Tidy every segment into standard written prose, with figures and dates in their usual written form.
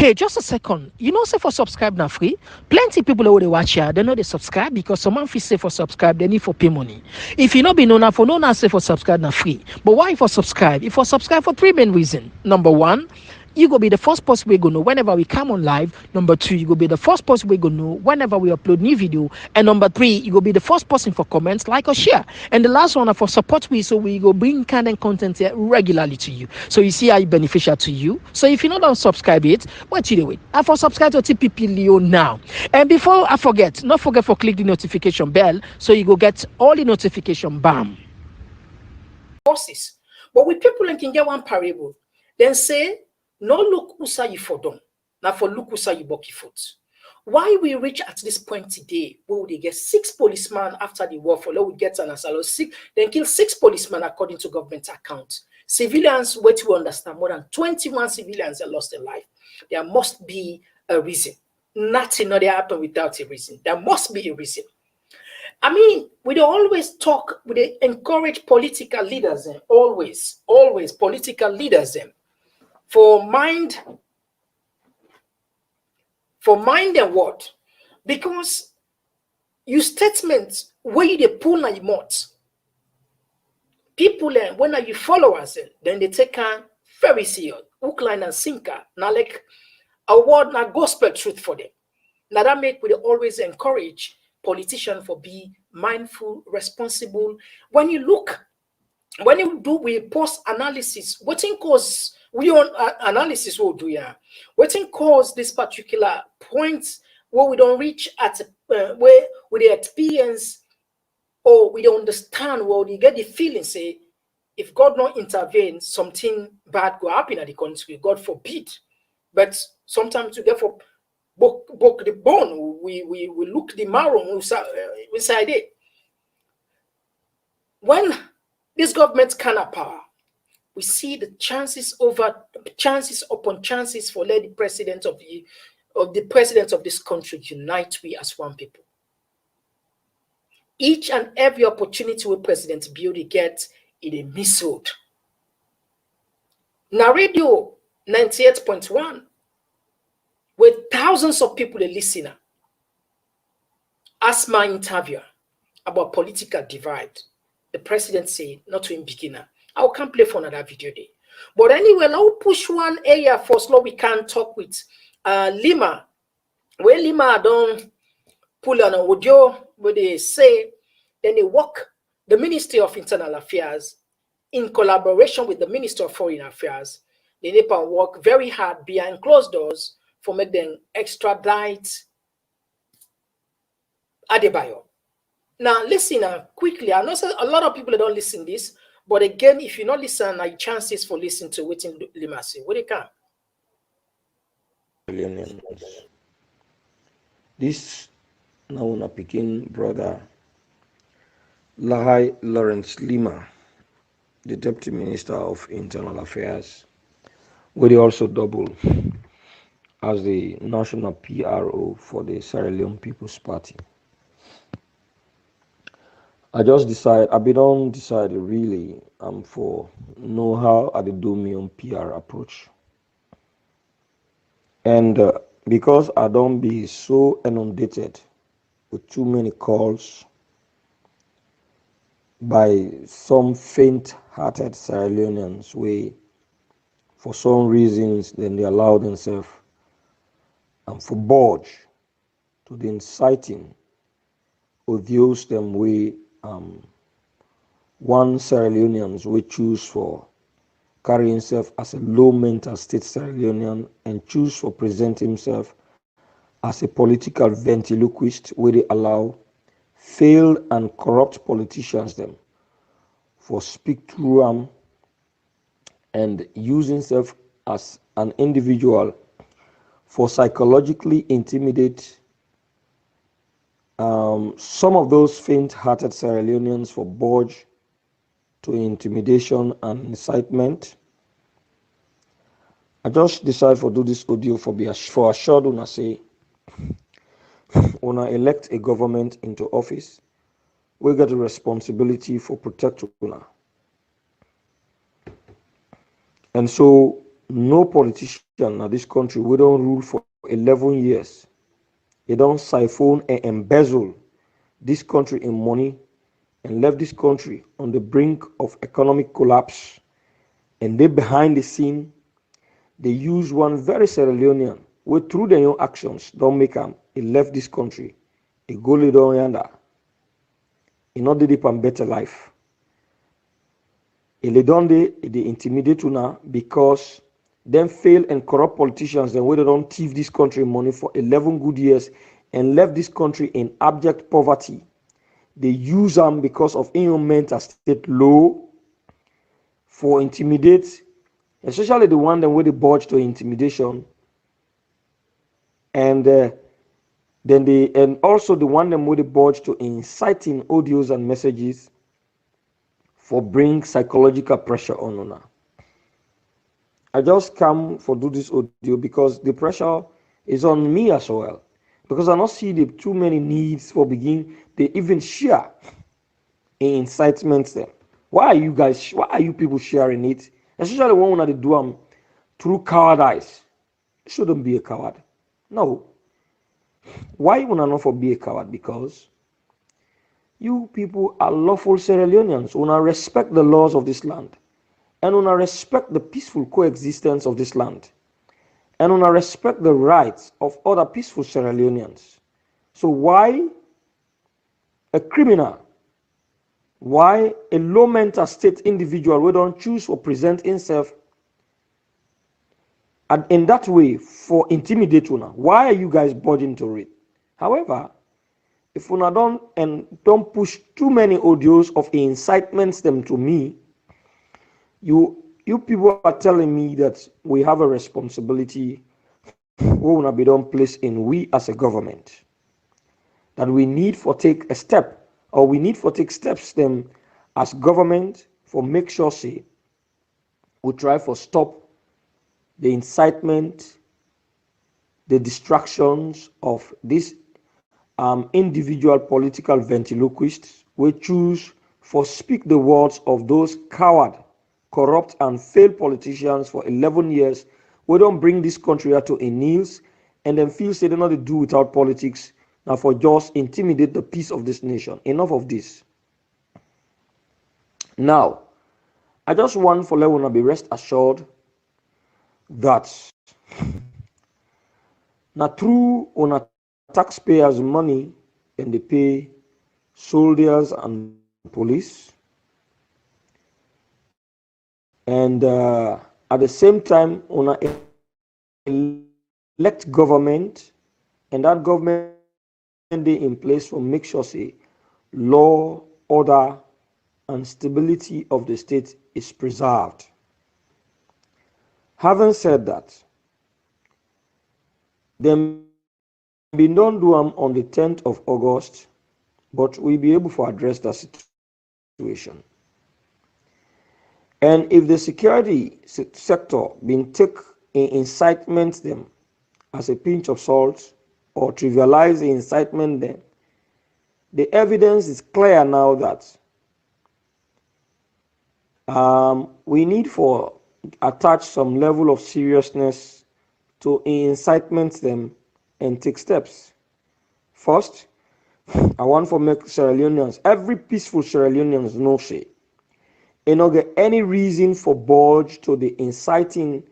Hey, just a second. You know, say for subscribe now free. Plenty people already watch here. They know they subscribe because someone feel say for subscribe, they need for pay money. If you not be known for no now say for subscribe now free. But why for subscribe? If for subscribe for three main reasons. Number one, you go be the first person we go know whenever we come on live. Number two, you go be the first person we go know whenever we upload new video. And number three, you go be the first person for comments, like or share. And the last one for support we, so we go bring kind of content here regularly to you. So you see how it beneficial to you. So if you don't subscribe it, what you do it? I for subscribe to TPP Leo now. And before I forget, not forget for click the notification bell so you go get all the notification. Bam. Forces. But with people and can get one parable, then say, no look usa you for them. Now for look usa you bucky foot. Why we reach at this point today, where they get 6 policemen after the war for we get an asylum 6, then kill 6 policemen according to government account. Civilians, what to understand, more than 21 civilians have lost their life. There must be a reason. Nothing not happen without a reason. There must be a reason. I mean, we don't always talk, we encourage political leaders, always political leaders, for mind and what? Because you statements where you pull and you mouth. People when you followers, then they take a very serious, hook, line, and sinker. Now like a word, now gospel truth for them. Now that make we always encourage politicians for be mindful, responsible. When you do we post analysis, what in cause we on analysis will do what in cause this particular point where we don't reach at where we experience or we don't understand where we get the feeling say if God not intervene, something bad go happen in the country. God forbid. But sometimes we get for book the bone, we look the marrow inside it. When this government cannot power, we see the chances upon chances for let the president of this country unite we as one people. Each and every opportunity with President Biodi gets in a missile. Now radio 98.1 with thousands of people a listener. Ask my interviewer about political divide. The president said not to him beginner. I can't play for another video day. But anyway, now push one area for slow. We can talk with Leema. Where Leema don't pull on audio where they say, then they work the Ministry of Internal Affairs in collaboration with the Ministry of Foreign Affairs. They need to work very hard behind closed doors for make them extradite Adebayor. Now listen quickly. I know a lot of people don't listen this, but again, if you not listen, like chances for listening to what in Leema say. What they can? This now na Pekin brother Lahai Lawrence Leema, the Deputy Minister of Internal Affairs, will also double as the national PRO for the Sierra Leone People's Party. I don't decide really for know how I do me on PR approach. And because I don't be so inundated with too many calls by some faint-hearted Sierra Leoneans way for some reasons then they allow themselves for budge to the inciting or those them way one Sierra Leoneans will choose for carry himself as a low mental state Sierra Leonean and choose for present himself as a political ventriloquist where they allow failed and corrupt politicians them for speak through them and use himself as an individual for psychologically intimidate some of those faint-hearted Sierra Leoneans for budge to intimidation and incitement. I just decided to do this audio for assured una say una elect a government into office, we get a responsibility for protect una. And so no politician in this country we don't rule for 11 years. They don't siphon and embezzle this country in money and left this country on the brink of economic collapse. And they behind the scene, they use one very Sierra Leonean who through their own actions don't make him. He left this country. He go lay down yonder. He not did it for better life. He lay down there, they intimidate you now because them fail and corrupt politicians then they don't thief this country money for 11 good years and left this country in abject poverty. They use them because of mental state low for intimidate, especially the one that with the budge to intimidation, and then also the one that with the budge to inciting audios and messages for bring psychological pressure on una. I just come for do this audio because the pressure is on me as well. Because I not see the too many needs for begin. They even share incitements there. Why are you people sharing it? Especially when they do them through cowardice. You shouldn't be a coward. No. Why you not for be a coward? Because you people are lawful Sierra Leoneans who respect the laws of this land. And who respect the peaceful coexistence of this land. And who respect the rights of other peaceful Sierra Leoneans. So why a criminal, why a low mental state individual we don't choose or present himself and in that way for intimidate una? Why are you guys budging to it? However, if una don't push too many audios of incitements them to me, you people are telling me that we have a responsibility we will be done place in we as a government, that we need for take a step or we need for take steps them as government for make sure say we try for stop the incitement, the distractions of these individual political ventriloquists we choose for speak the words of those coward, corrupt and failed politicians for 11 years. We don't bring this country to a knees and then feel say they know they do without politics now for just intimidate the peace of this nation. Enough of this. Now, I just want for let be rest assured that now through on a taxpayers' money and they pay soldiers and police, and at the same time on a elect government, and that government they in place for make sure say law, order and stability of the state is preserved. Having said that, them be don't do them on the 10th of August, but we'll be able to address that situation. And if the security sector been take incitement them as a pinch of salt or trivialize the incitement then, the evidence is clear now that we need for attach some level of seriousness to incitement them and take steps. First, I want to make Sierra Leoneans, every peaceful Sierra Leoneans know say, you know, get any reason for budge to the inciting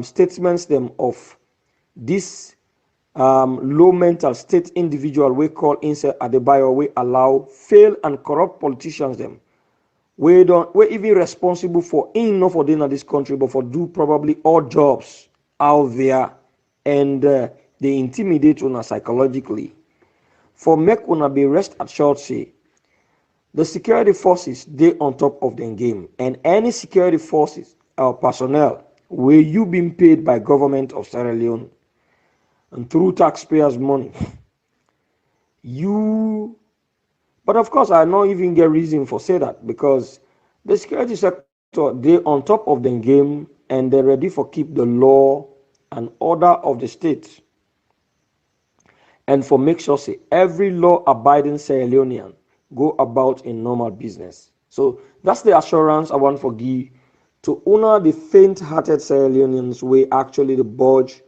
statements them of this low mental state individual we call inside Adebayor, we allow fail and corrupt politicians them. We're even responsible for not for dinner this country, but for do probably all jobs out there, and they intimidate una psychologically. For make una be rest assured say, the security forces they on top of the game, and any security forces or personnel where you been paid by government of Sierra Leone and through taxpayers' money, you. But of course, I don't even get reason for say that because the security sector they on top of the game and they're ready for keep the law and order of the state, and for make sure say every law-abiding Sierra Leonean go about in normal business. So that's the assurance I want for give to honor the faint-hearted Sierra Leoneans we actually the budge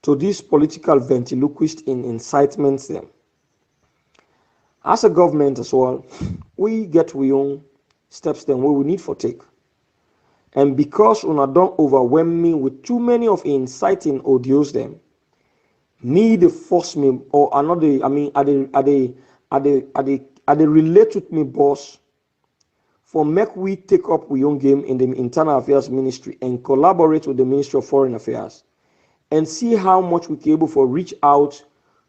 to these political ventriloquists in incitements them. As a government as well, we get we own steps then we need for take. And because una don't overwhelm me with too many of inciting audios them, me they force me or another, I mean, are they relate with me boss for make we take up we own game in the internal affairs ministry and collaborate with the Ministry of Foreign Affairs and see how much we can able for reach out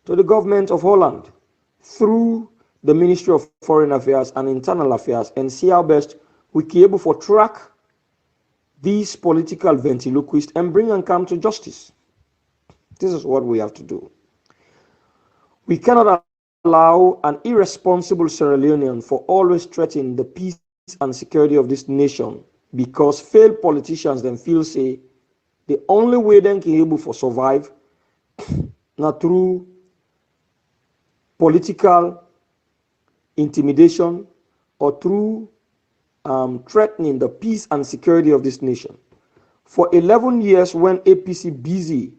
to the government of Holland through the Ministry of Foreign Affairs and Internal Affairs and see how best we can able for track these political ventriloquists and bring them come to justice. This is what we have to do. We cannot allow an irresponsible Sierra Leonean for always threatening the peace and security of this nation because failed politicians then feel say the only way they can able for survive not through political intimidation or through threatening the peace and security of this nation. For 11 years when APC busy,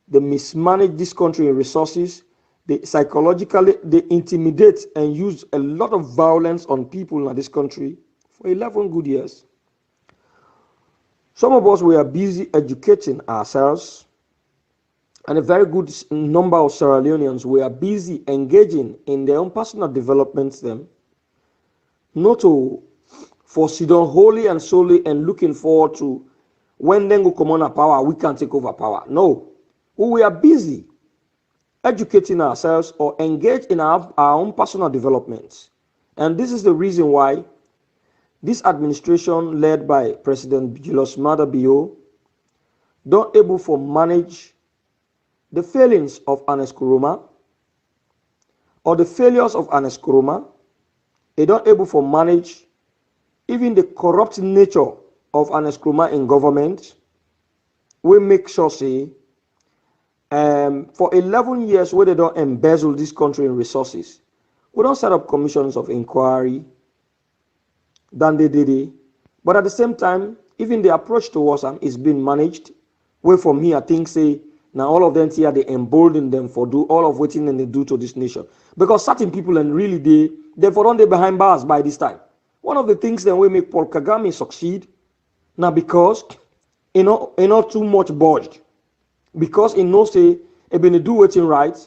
they mismanage this country in resources, they psychologically, they intimidate and use a lot of violence on people in this country for 11 good years. Some of us were busy educating ourselves, and a very good number of Sierra Leoneans were busy engaging in their own personal developments them, not to for sit on wholly and solely and looking forward to when then go come on a power, we can take over power. No, we are busy educating ourselves or engage in our own personal developments. And this is the reason why this administration led by President Julius Adebayor don't able to manage the failings of Ernest Koroma or the failures of Ernest Koroma. They don't able to manage even the corrupt nature of Ernest Koroma in government. We make sure say for 11 years where they don't embezzle this country in resources, we don't set up commissions of inquiry than they did it. But at the same time, even the approach towards them is being managed. Where for me, I think say now all of them here they embolden them for do all of what they do to this nation. Because certain people and really they for on they behind bars by this time. One of the things that we make Paul Kagame succeed now because not too much budged. Because he knows say when they do waiting right,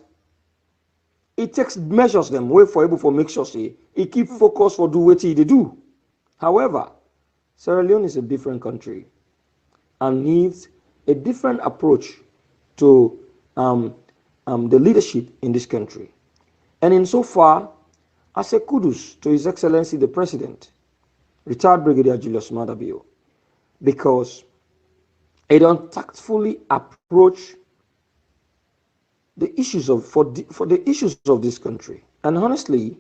it takes measures them way for able for make sure say he keep focus for do what they do. However, Sierra Leone is a different country and needs a different approach to the leadership in this country. And in so far, I say kudos to His Excellency the President, retired Brigadier Julius Adebayor, because he don't tactfully approach the issues of for the issues of this country. And honestly,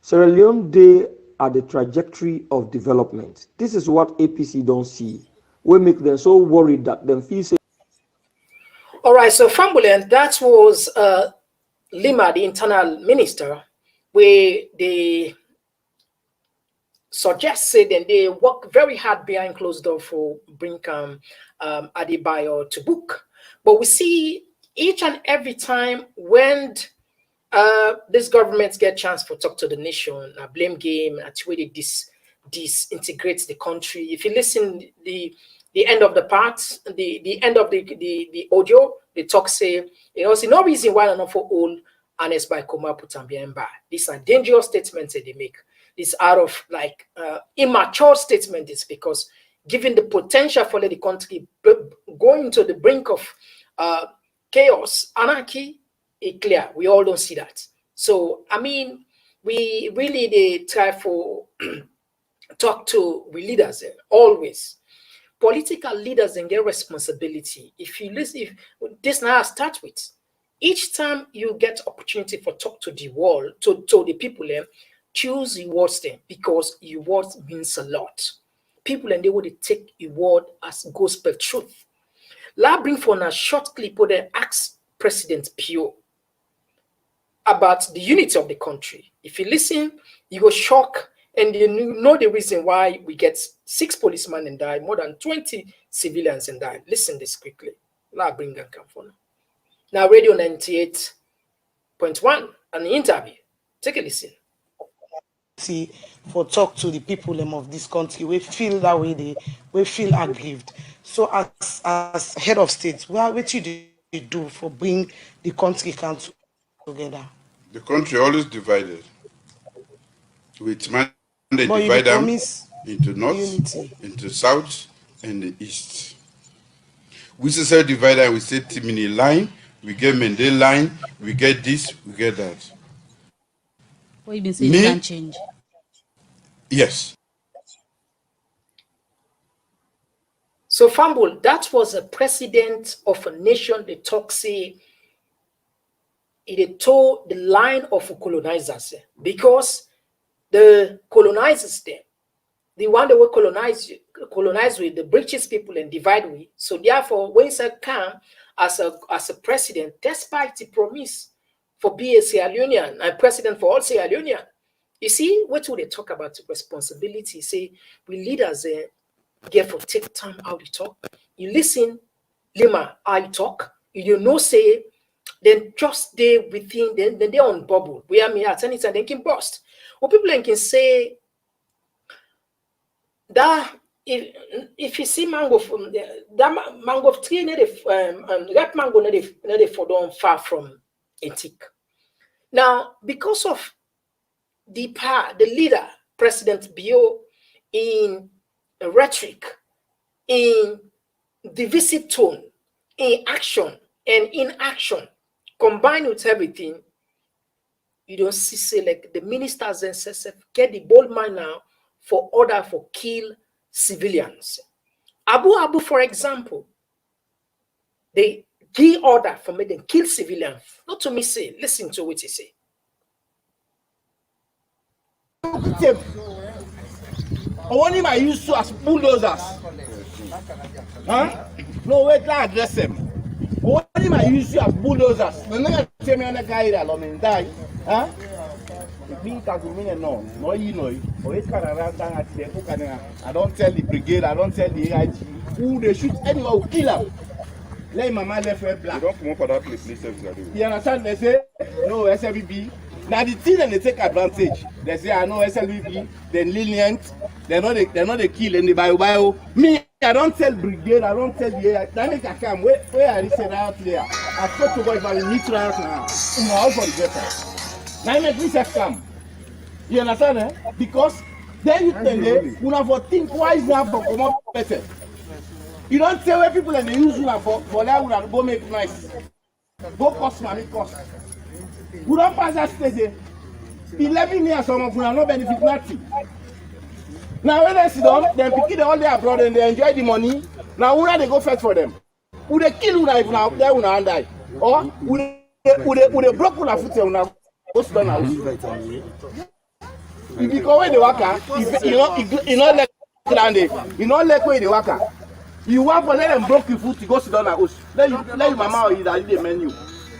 Sierra Leone they are the trajectory of development. This is what APC don't see. We make them so worried that them feel say. All right, so Fambulen, that was Leema, the internal minister, where they suggested and they work very hard behind closed door for bring Adebayor to book. But we see each and every time when these governments get chance for talk to the nation, a blame game, a way they disintegrate the country. If you listen the end of the part, the end of the audio, the talk say, see no reason why not for all honest by Koma Putambiemba. These are dangerous statements that they make. This out of like immature statement is because given the potential for the country going to the brink of chaos, anarchy, it's clear. We all don't see that. So, I mean, we really they try for talk to we leaders always. Political leaders and their responsibility. If you listen, if this now I start with, each time you get opportunity for talk to the world, to the people, choose your words them because your words means a lot. People and they would take your word as gospel truth. La bring for a short clip where they ask President Pio about the unity of the country. If you listen, you go shock And you know the reason why we get 6 policemen and die, more than 20 civilians and die. Listen this quickly. Now bring them come for now. Radio 98.1, an interview. Take a listen. For talk to the people of this country, we feel that way, we feel aggrieved. So as head of state, what you do for bring the country council together? The country always divided. With man, they divide them into north, unity, into south, and the east. We say divide and we say Timini line, we get Mende line, we get this, we get that. What you been saying can change? Yes. So Fumble, that was a president of a nation. They talk say it told the line of colonizers because the colonizers there, the one that were colonized with the British people and divide with. So therefore, when he come as a president, despite the promise for being a Sierra Leonean and president for all Sierra Leonean, you see, what do they talk about responsibility? Say we leaders therefore take time out to talk. You listen, Leema, I talk. You know, say then just they within then they're on bubble. We are me at any time they can burst. What people can say that if you see mango from that mango tree, that mango not for don't far from Antique. Now, because of the leader, President Bio, in rhetoric, in divisive tone, in action and inaction, combined with everything, you don't see say like the ministers and SSF get the bold mind now for order for kill civilians. Abu, for example, they give order for me them kill civilians. Not to me say, listen to what he say. Only my used to as bulldozers. Huh? No, wait, I address them. Only my used to as bulldozers. The next time I guy that alone die. Huh? No, you know. I don't tell the brigade, I don't tell the AIG who they shoot anyone who kill them. Let my man left red black. You don't come up for that place, you understand? They say no SLBB. Now the thing that they take advantage, they say I know SLBB, then lenient, they're not the kill and the bio. Me, I don't tell brigade, I don't tell the AI. That make I come. Where I said out there. I spoke to God if I need to right now. All for the better. Now make me say come. You understand? Eh? Because then you tell them, you have to think why is that for come up better. You don't tell where people and they use you for that would go make nice. Go cost money cost. We don't pass that stage. 11 years some of you are not benefit nothing. Now when they sit down, they pick it all day abroad and they enjoy the money. Now who they go fetch for them? Who they kill you if now they will not die? Or who they broke on foot and now go sit down house? If you go away the worker, you know like landed, you know like where the worker. You want to let them broke your foot to go sit down at house. Let your mama or you that the menu.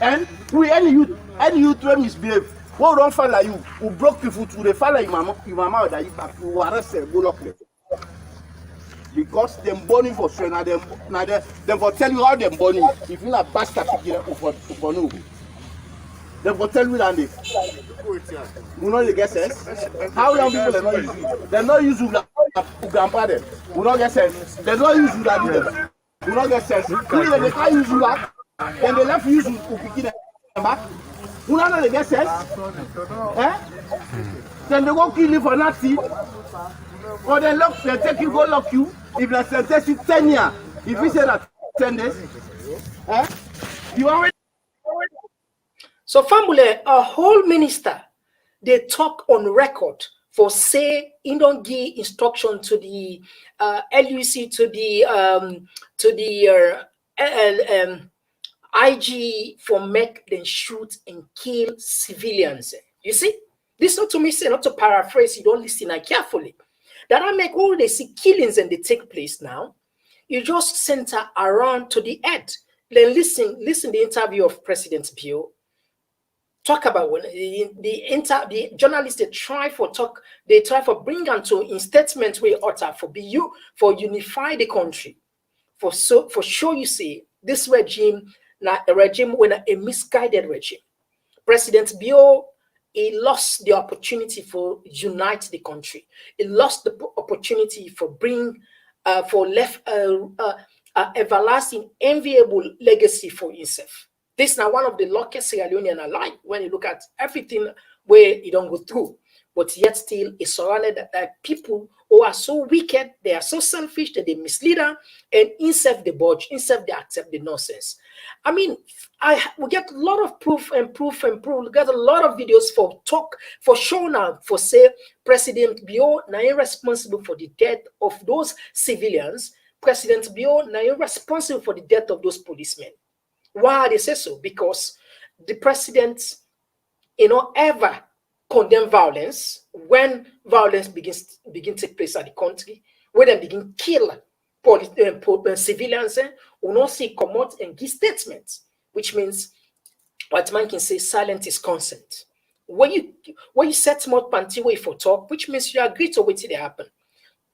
And we any youth will misbehave. Who don't fall like you, who broke your foot, who they fall like your mama that you back, who arrest them, go lock them. Because them burning for strength, now them for tell you how them burning. If you not bastard to get up for no. Them for tell you that this. You know they get sense? How young people they not use you? They not use you grandpa them. You not get sense? They not use you that them. You not get sense? They can't use you back. Then they left use you to pick them back. You know they get sense? Eh? Then they go kill you for nothing. Or they take you, go lock you. If they sentence you 10 years, if you say that 10 days, eh? You already. So, family, a whole minister, they talk on record for say he don't give instruction to the LUC, to the IG for make them shoot and kill civilians. You see, this not to me say, not to paraphrase, you don't listen carefully. That I make all they see killings and they take place now. You just center around to the end. Then listen the interview of President Bio. talk about when the journalists they try for bring to in statement we utter for for unify the country for sure you see this regime now a regime when a misguided regime. President Bio he lost the opportunity for unite the country. He lost the opportunity for bring for left everlasting enviable legacy for himself. This is now one of the luckiest Sierra Leonean alive when you look at everything where he don't go through. But yet still is surrounded by people who are so wicked, they are so selfish that they mislead her, and instead they budge, instead they accept the nonsense. I mean, we get a lot of proof. We get a lot of videos for show now, for say President Bio now responsible for the death of those civilians. President Bio now responsible for the death of those policemen. Why they say so? Because the president, ever condemn violence when violence begin to take place at the country, when they begin kill civilians, will not see come out and give statements, which means what man can say silent is consent. When you set more panty way for talk, which means you agree to what they happen.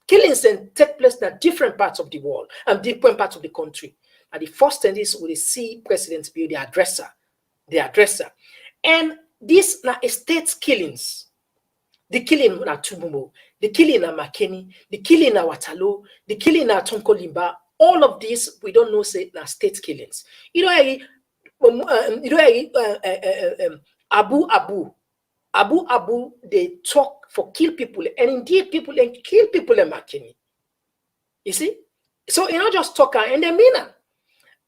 Killings then take place in different parts of the world and different parts of the country. And the first thing is we see President be the addresser. And this na state killings. The killing na Tumumo, the killing na Makeni, the killing na Watalo, the killing na Tonkolimba. All of these we don't know say na state killings. Abu they talk for kill people, and indeed people and kill people in Makeni. You see, so not just talk and they mean it.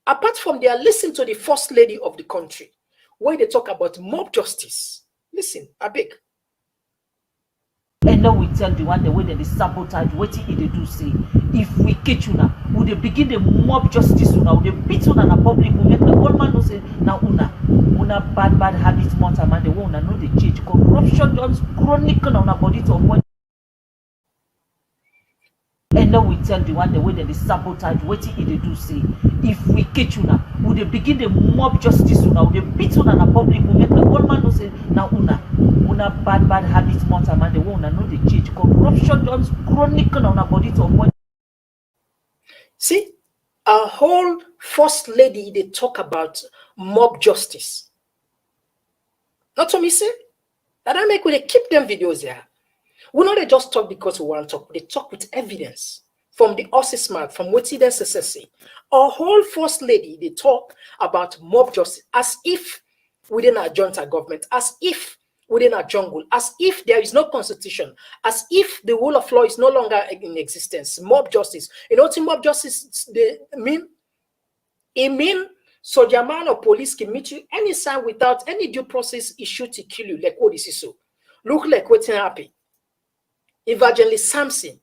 Apart from they are listening to the first lady of the country, where they talk about mob justice. Listen, I beg. And now we tell the one the way that they sabotage what they do say. If we catch you now, would they begin the mob justice now? Would they beat you na public? We make the old man know say now una bad habits more time and they won't know the change. Corruption just chronic on our body to avoid. And now we tell the one the way that they sabotage what they do say. If we catch you now, would they begin the mob justice now? Would they beat you na public? We make the old man know say now una bad habits more time and they won't know the change. Corruption just chronic on our body to avoid. See, a whole first lady they talk about mob justice. Not to me say that I make when they keep them videos there. We know they just talk because we want to talk. They talk with evidence from the horse's mouth, from what they say. A whole first lady they talk about mob justice as if within our junta government, as if within our jungle, as if there is no constitution, as if the rule of law is no longer in existence. Mob justice. You know what mob justice they mean? It means soldier man or police can meet you any time without any due process issue to kill you. Like what this is so. Look like what's happening. Evangelist Samson,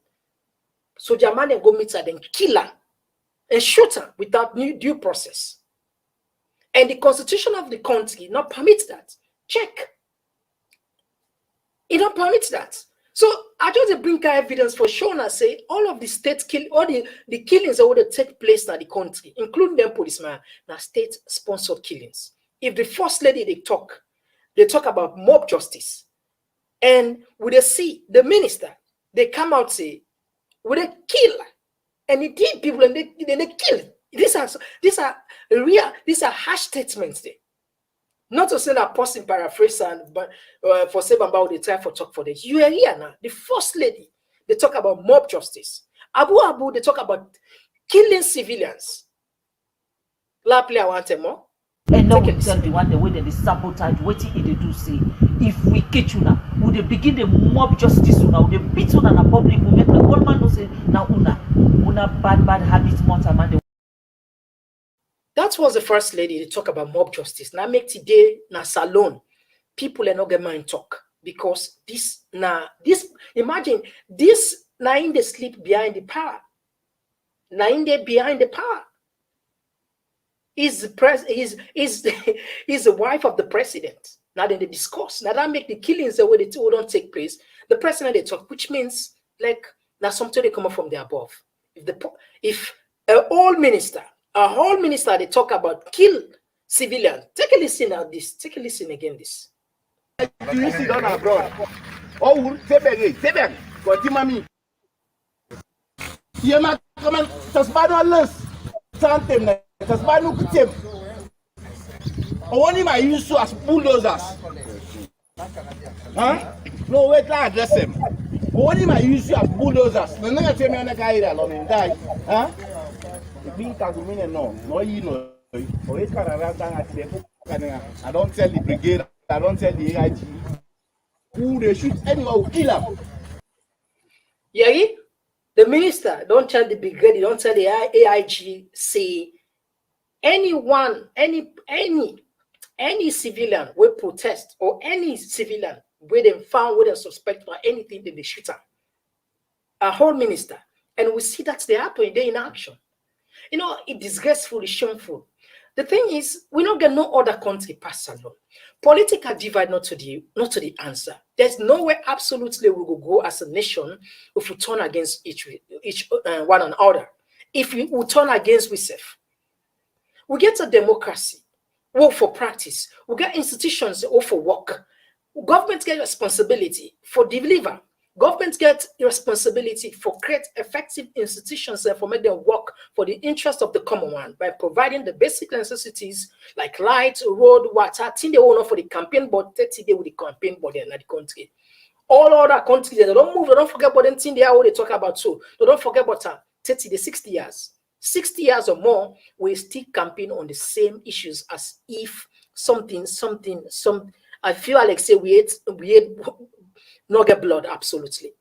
soldier man and go meet her, then kill her and shoot her without due process. And the constitution of the country not permits that. Check. It don't permit that. So I just bring evidence for showing us say all of the state all the killings that would take place in the country, including them policemen, now state-sponsored killings. If the first lady they talk about mob justice, and would they see the minister, they come out say, would they kill? And indeed people and they kill. These are harsh statements there. Not to say that person paraphrase and but for say about they try for talk for this. You are here now. The first lady, they talk about mob justice. Abu, they talk about killing civilians. La play I want more. And now we tell the one the way that they sabotage what they do say. If we catch you now, would they begin the mob justice now? Would they beat you na public? We make the old man know say now una bad habits more time and they. That was the first lady to talk about mob justice. Now make today na salon. People are not get mind talk because imagine this now in the sleep behind the power. Now in there behind the power. Is the wife of the president. Now then they discuss. Now that make the killings the way they don't take place. The president they talk, which means like now something they come up from the above. If a whole minister they talk about kill civilian. Take a listen at this. Take a listen again. This. You sit down abroad. Oh, Sebeg, continue. Yema, come on, Tasmano less. Santem, Tasmano Kutem. Only my use as bulldozers. Huh? No, wait, I address them. Only my use as bulldozers. The next time I carry along and die. Huh? The being can no, you know. I don't tell the brigade, I don't tell the AIG. Who they shoot anyone will kill them. Yeah, the minister don't tell the brigade, don't tell the AIG, say anyone, any civilian will protest or any civilian where they found with a suspect for anything, then they shoot them. A whole minister. And we see that they happen, they're in action. You know, it's disgraceful, it's shameful. The thing is, we don't get no other country pass along. Political divide not to the answer. There's nowhere absolutely we will go as a nation if we turn against each one another. If we turn against ourselves, we get a democracy, work for practice. We get institutions work for work. Government get responsibility for deliver. Government get responsibility for create effective institutions and for make them work for the interest of the common one by providing the basic necessities like light, road, water, thing they want for the campaign board, 30 days with the campaign board in the country. All other countries, they don't move, they don't forget about them thing they are what they talk about too. They don't forget about 30 days, 60 years. 60 years or more, we still campaign on the same issues as if something, I feel like say we ate not get blood, absolutely.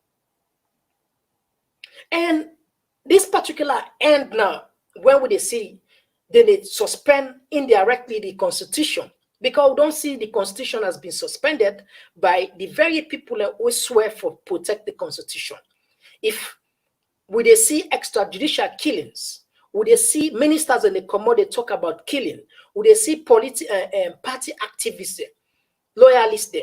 And this particular end now, where would they see? Then they suspend indirectly the constitution because we don't see the constitution has been suspended by the very people that we swear for protect the constitution. If would they see extrajudicial killings? Would they see ministers in the commode they talk about killing? Would they see party activists, loyalists there?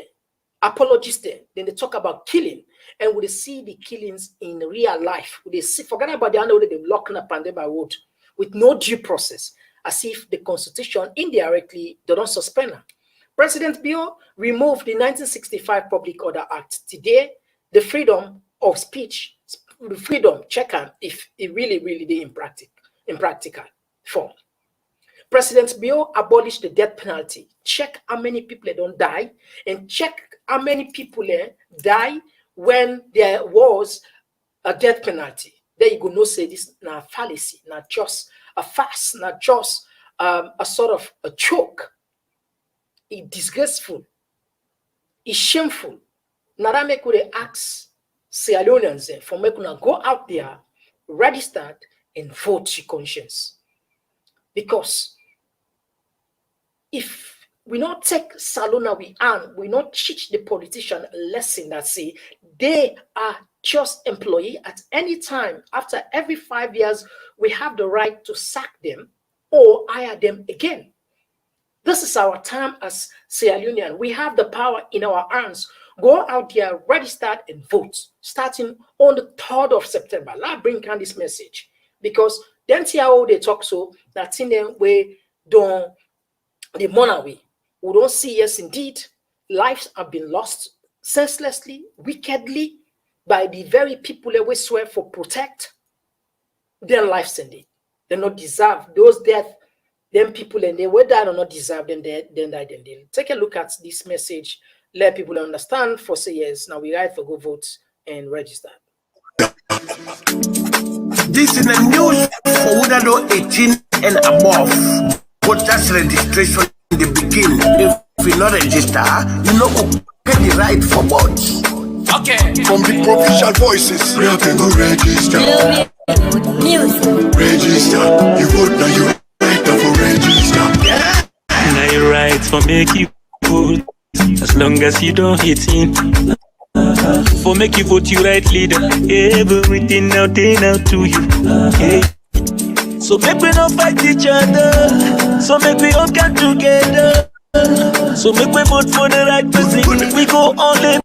Apologists there, then they talk about killing, and would they see the killings in real life? Would they see, forget about the other way they've locked up and they by wood with no due process, as if the constitution indirectly they don't suspend them. President Bio removed the 1965 Public Order Act. Today, the freedom of speech, the freedom check on if it really did in practical form. President Bio abolished the death penalty. Check how many people don't die, and check how many people die when there was a death penalty. There you go, no say this na fallacy, not just a farce, not just a sort of a joke. It's disgraceful. It's shameful. Now that make we ask Sierra Leoneans for making go out there, register and vote your conscience. Because if we not take Salona we not teach the politician a lesson that say they are just employee at any time. After every 5 years, we have the right to sack them or hire them again. This is our time as Sierra Leonean. We have the power in our hands. Go out there, register and vote, starting on the 3rd of September. Let's bring down this message. Because then see how they talk so that in them way don't the money we don't see, yes, indeed, lives have been lost senselessly, wickedly, by the very people that we swear for protect their lives indeed. They not deserve those death, them people and they were died or not deserve them, then die, then they take a look at this message, let people understand for say yes, now we right for go vote and register. This is the news for Udado 18 and above. Voters registration in the beginning. If you not register, you know who get the right for votes. Okay. From the provincial voices, we have to go register. Register. You vote now, you right now for register. Yeah. Now you right for make you vote. As long as you don't hit in. For make you vote, you right leader. Everything now they now to you. Okay. So make we not fight each other. So make we all get together. So make we vote for the right person. We go all in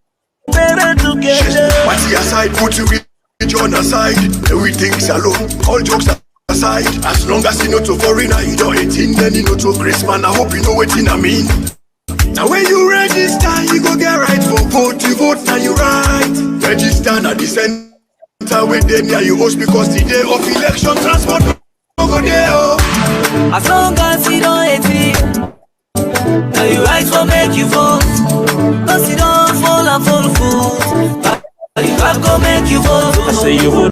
better together. What's the aside? Put you on aside. Everything's alone. All jokes aside. As long as you know to foreigner, you don't 18, then you know to Chris man. I hope you know what I mean. Now when you register, you go get right for vote. You vote now you right. Register at the center where they near you host because the day of election transport over there. As long as you don't 18, now you right for make you vote. Cause you don't fall and fall food. But you have to make you vote. I say you vote.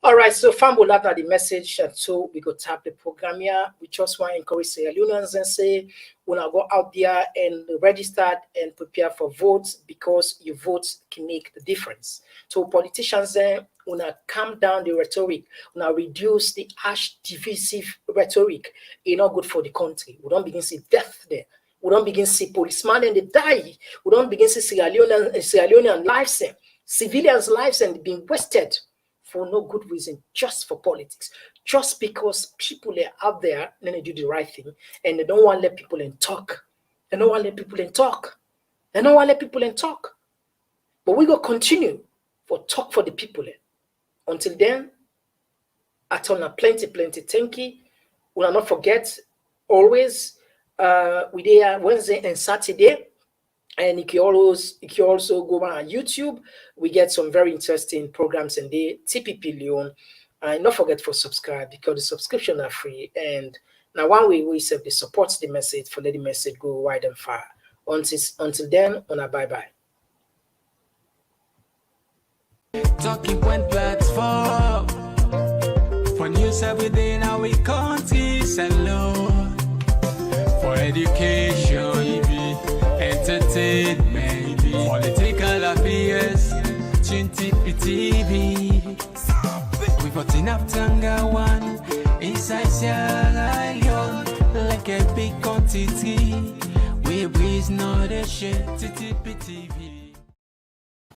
All right, so Fambo, that are the message, and so we go tap the program here. We just want to encourage Sierra Leoneans and say, when I go out there and register and prepare for votes because your votes can make the difference. So politicians then, when I calm down the rhetoric, when I reduce the harsh, divisive rhetoric, it's not good for the country. We don't begin to see death there. We don't begin to see policemen and they die. We don't begin to see Sierra Leonean lives, civilians' lives and being wasted for no good reason, just for politics, just because people are out there and they do the right thing and they don't want to let people in talk. They don't want to let people in talk. They don't want to let people in talk. But we go continue for talk for the people. Until then, I tell you plenty thank you. We will not forget always we there Wednesday and Saturday. And you can also go on YouTube. We get some very interesting programs in there. TPP Leon. And don't forget to subscribe because the subscription are free. And now one way we serve the supports the message for let the message go wide and far. Until then, on a bye-bye. Talking point platform for news every day now we country alone for education. Entertainment, political affairs, TV. We got enough Tanga one inside Sierra Leone, like a big quantity. We breeze not a shit, TV.